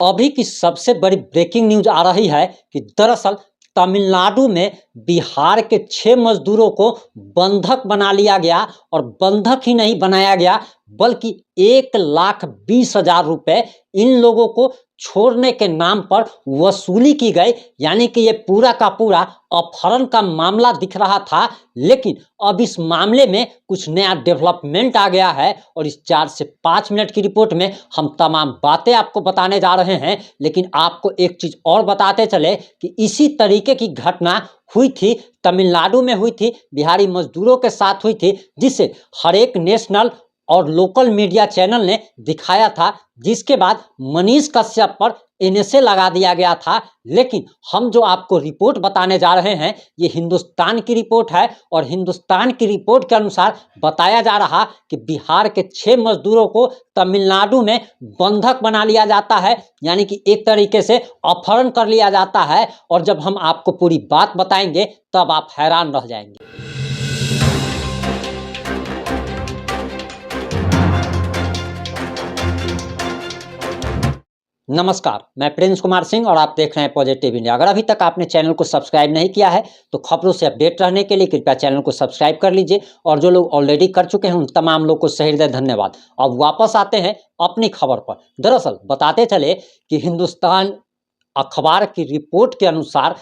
अभी की सबसे बड़ी ब्रेकिंग न्यूज आ रही है कि दरअसल तमिलनाडु में बिहार के 6 मजदूरों को बंधक बना लिया गया और बंधक ही नहीं बनाया गया बल्कि 1,20,000 रुपए इन लोगों को छोड़ने के नाम पर वसूली की गई। यानी कि ये पूरा का पूरा अपहरण का मामला दिख रहा था, लेकिन अब इस मामले में कुछ नया डेवलपमेंट आ गया है और इस 4 से 5 मिनट की रिपोर्ट में हम तमाम बातें आपको बताने जा रहे हैं। लेकिन आपको एक चीज और बताते चले कि इसी तरीके की घटना हुई थी, तमिलनाडु में हुई थी, बिहारी मजदूरों के साथ हुई थी, जिसे हर एक नेशनल और लोकल मीडिया चैनल ने दिखाया था, जिसके बाद मनीष कश्यप पर एनएसए लगा दिया गया था। लेकिन हम जो आपको रिपोर्ट बताने जा रहे हैं ये हिंदुस्तान की रिपोर्ट है और हिंदुस्तान की रिपोर्ट के अनुसार बताया जा रहा कि बिहार के 6 मजदूरों को तमिलनाडु में बंधक बना लिया जाता है, यानी कि एक तरीके से अपहरण कर लिया जाता है। और जब हम आपको पूरी बात बताएंगे तब आप हैरान रह जाएंगे। नमस्कार, मैं प्रिंस कुमार सिंह और आप देख रहे हैं पॉजिटिव इंडिया। अगर अभी तक आपने चैनल को सब्सक्राइब नहीं किया है तो खबरों से अपडेट रहने के लिए कृपया चैनल को सब्सक्राइब कर लीजिए और जो लोग ऑलरेडी कर चुके हैं उन तमाम लोग को सही हृदय धन्यवाद। अब वापस आते हैं अपनी खबर पर। दरअसल बताते चले कि हिंदुस्तान अखबार की रिपोर्ट के अनुसार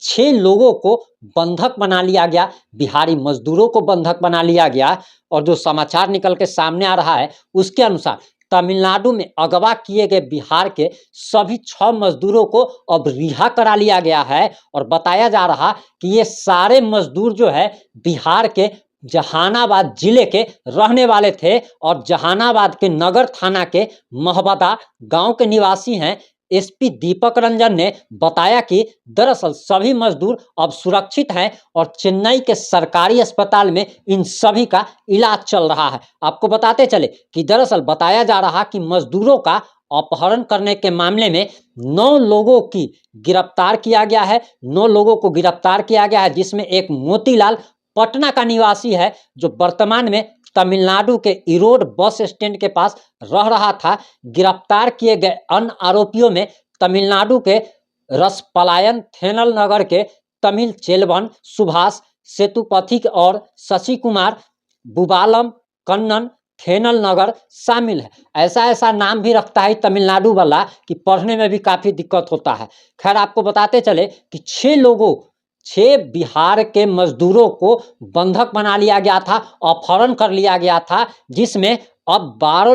6 लोगों को बंधक बना लिया गया, बिहारी मजदूरों को बंधक बना लिया गया। और जो समाचार निकल के सामने आ रहा है उसके अनुसार तमिलनाडु में अगवा किए गए बिहार के सभी 6 मजदूरों को अब रिहा करा लिया गया है। और बताया जा रहा कि ये सारे मजदूर जो है बिहार के जहानाबाद जिले के रहने वाले थे और जहानाबाद के नगर थाना के महबदा गांव के निवासी हैं। एसपी दीपक रंजन ने बताया कि दरअसल सभी मजदूर अब सुरक्षित हैं और चेन्नई के सरकारी अस्पताल में इन सभी का इलाज चल रहा है। आपको बताते चले कि दरअसल बताया जा रहा कि मजदूरों का अपहरण करने के मामले में 9 लोगों की गिरफ्तार किया गया है। 9 लोगों को गिरफ्तार किया गया है, जिसमें एक मोतीलाल पटना का निवासी है जो वर्तमान में तमिलनाडु के इरोड बस स्टैंड के पास रह रहा था। गिरफ्तार किए गए अन्य आरोपियों में तमिलनाडु के रसपलायन थेनल नगर के तमिल चेलवन, सुभाष सेतुपथी और शशि कुमार बुबालम कन्नन थेनल नगर शामिल है। ऐसा ऐसा नाम भी रखता है तमिलनाडु वाला कि पढ़ने में भी काफी दिक्कत होता है। खैर आपको बताते चले कि 6 बिहार के मजदूरों को बंधक बना लिया गया था, अपहरण कर लिया गया था, जिसमें अब 9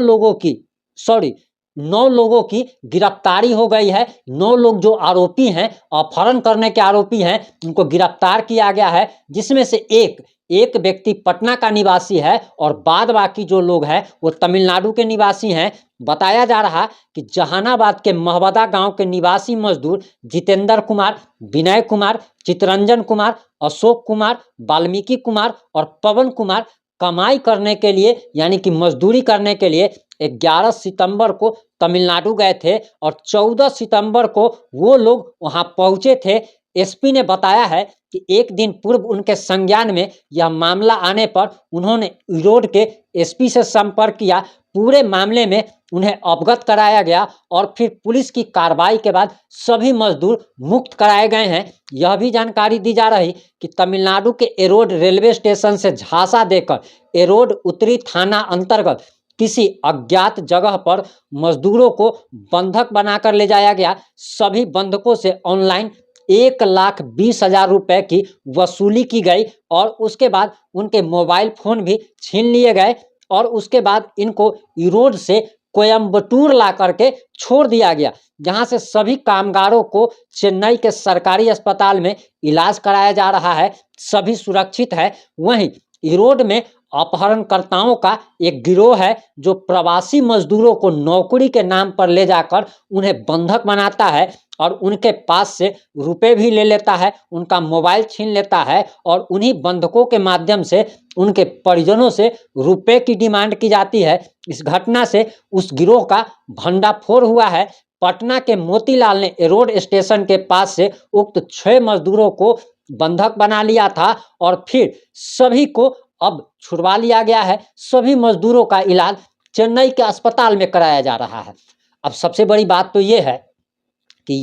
लोगों की गिरफ्तारी हो गई है। 9 लोग जो आरोपी हैं, अपहरण करने के आरोपी हैं, उनको गिरफ्तार किया गया है, जिसमें से एक व्यक्ति पटना का निवासी है और बाद बाकी जो लोग हैं वो तमिलनाडु के निवासी हैं। बताया जा रहा कि जहानाबाद के महबदा गांव के निवासी मजदूर जितेंद्र कुमार, विनय कुमार, चितरंजन कुमार, अशोक कुमार, वाल्मीकि कुमार और पवन कुमार कमाई करने के लिए यानी कि मजदूरी करने के लिए 11 सितंबर को तमिलनाडु गए थे और 14 सितंबर को वो लोग वहां पहुंचे थे। एसपी ने बताया है कि एक दिन पूर्व उनके संज्ञान में यह मामला आने पर उन्होंने इरोड के एसपी से संपर्क किया। पूरे मामले में उन्हें अवगत कराया गया और फिर पुलिस की कार्रवाई के बाद सभी मजदूर मुक्त कराए गए हैं। यह भी जानकारी दी जा रही कि तमिलनाडु के एरोड रेलवे स्टेशन से झांसा देकर एरोड उत्तरी थाना अंतर्गत किसी अज्ञात जगह पर मजदूरों को बंधक बनाकर ले जाया गया। सभी बंधकों से ऑनलाइन 1,20,000 रुपए की वसूली की गई और उसके बाद उनके मोबाइल फोन भी छीन लिए गए और उसके बाद इनको इरोड से कोयम्बटूर ला करके छोड़ दिया गया, जहां से सभी कामगारों को चेन्नई के सरकारी अस्पताल में इलाज कराया जा रहा है। सभी सुरक्षित है। वहीं इरोड में अपहरणकर्ताओं का एक गिरोह है जो प्रवासी मजदूरों को नौकरी के नाम पर ले जाकर उन्हें बंधक बनाता है और उनके पास से रुपए भी ले लेता है, उनका मोबाइल छीन लेता है और उन्हीं बंधकों के माध्यम से उनके परिजनों से रुपए की डिमांड की जाती है। इस घटना से उस गिरोह का भंडाफोड़ हुआ है। पटना के मोतीलाल ने एरोड स्टेशन के पास से उक्त 6 मजदूरों को बंधक बना लिया था और फिर सभी को अब छुड़वा लिया गया है। सभी मजदूरों का इलाज चेन्नई के अस्पताल में कराया जा रहा है। अब सबसे बड़ी बात तो ये है कि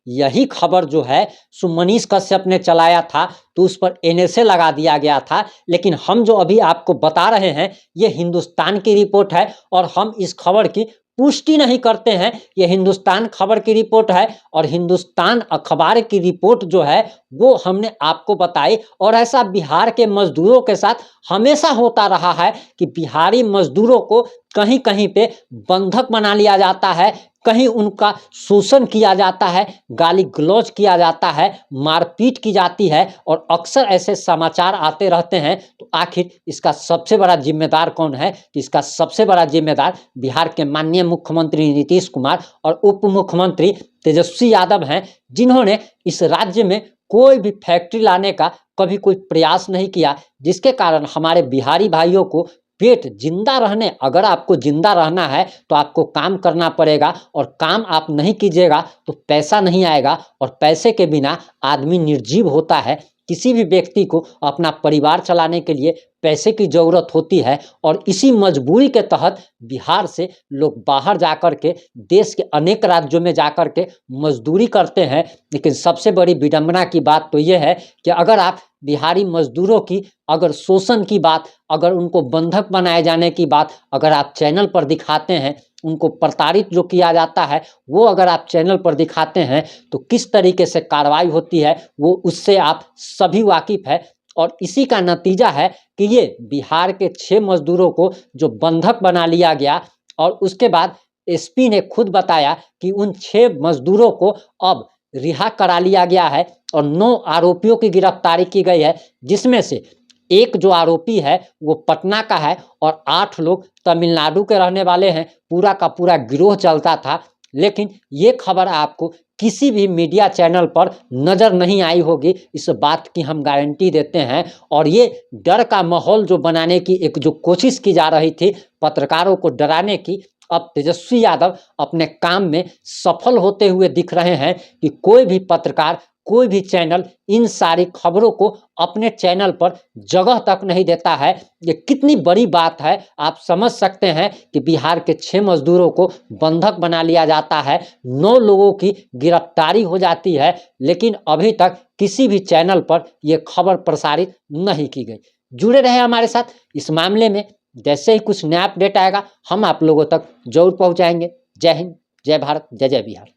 यही खबर जो है सो मनीष कश्यप ने चलाया था, तो उस पर एनएसए लगा दिया गया था। लेकिन हम जो अभी आपको बता रहे हैं ये हिंदुस्तान की रिपोर्ट है और हम इस खबर की पुष्टि नहीं करते हैं। ये हिंदुस्तान खबर की रिपोर्ट है और हिंदुस्तान अखबार की रिपोर्ट जो है वो हमने आपको बताई। और ऐसा बिहार के मजदूरों के साथ हमेशा होता रहा है कि बिहारी मजदूरों को कहीं कहीं पे बंधक बना लिया जाता है, कहीं उनका शोषण किया जाता है, गाली गलौज किया जाता है, मारपीट की जाती है और अक्सर ऐसे समाचार आते रहते हैं। तो आखिर इसका सबसे बड़ा जिम्मेदार कौन है? कि इसका सबसे बड़ा जिम्मेदार बिहार के माननीय मुख्यमंत्री नीतीश कुमार और उप मुख्यमंत्री तेजस्वी यादव हैं, जिन्होंने इस राज्य में कोई भी फैक्ट्री लाने का कभी कोई प्रयास नहीं किया, जिसके कारण हमारे बिहारी भाइयों को पेट जिंदा रहने, अगर आपको जिंदा रहना है तो आपको काम करना पड़ेगा और काम आप नहीं कीजिएगा तो पैसा नहीं आएगा और पैसे के बिना आदमी निर्जीव होता है। किसी भी व्यक्ति को अपना परिवार चलाने के लिए पैसे की ज़रूरत होती है और इसी मजबूरी के तहत बिहार से लोग बाहर जाकर के देश के अनेक राज्यों में जाकर के मजदूरी करते हैं। लेकिन सबसे बड़ी विडंबना की बात तो ये है कि अगर आप बिहारी मजदूरों की अगर शोषण की बात, अगर उनको बंधक बनाए जाने की बात अगर आप चैनल पर दिखाते हैं, उनको प्रताड़ित जो किया जाता है वो अगर आप चैनल पर दिखाते हैं तो किस तरीके से कार्रवाई होती है वो उससे आप सभी वाकिफ है। और इसी का नतीजा है कि ये बिहार के 6 मजदूरों को जो बंधक बना लिया गया और उसके बाद एसपी ने खुद बताया कि उन 6 मजदूरों को अब रिहा करा लिया गया है और 9 आरोपियों की गिरफ्तारी की गई है, जिसमें से एक जो आरोपी है वो पटना का है और 8 लोग तमिलनाडु के रहने वाले हैं। पूरा का पूरा गिरोह चलता था। लेकिन ये खबर आपको किसी भी मीडिया चैनल पर नज़र नहीं आई होगी, इस बात की हम गारंटी देते हैं। और ये डर का माहौल जो बनाने की एक जो कोशिश की जा रही थी पत्रकारों को डराने की, अब तेजस्वी यादव अपने काम में सफल होते हुए दिख रहे हैं कि कोई भी पत्रकार, कोई भी चैनल इन सारी खबरों को अपने चैनल पर जगह तक नहीं देता है। ये कितनी बड़ी बात है आप समझ सकते हैं कि बिहार के 6 मजदूरों को बंधक बना लिया जाता है, 9 लोगों की गिरफ्तारी हो जाती है, लेकिन अभी तक किसी भी चैनल पर यह खबर प्रसारित नहीं की गई। जुड़े रहे हमारे साथ इस मामले में, जैसे ही कुछ नया अपडेट आएगा हम आप लोगों तक जरूर पहुंचाएंगे। जय हिंद, जय भारत, जय जय बिहार।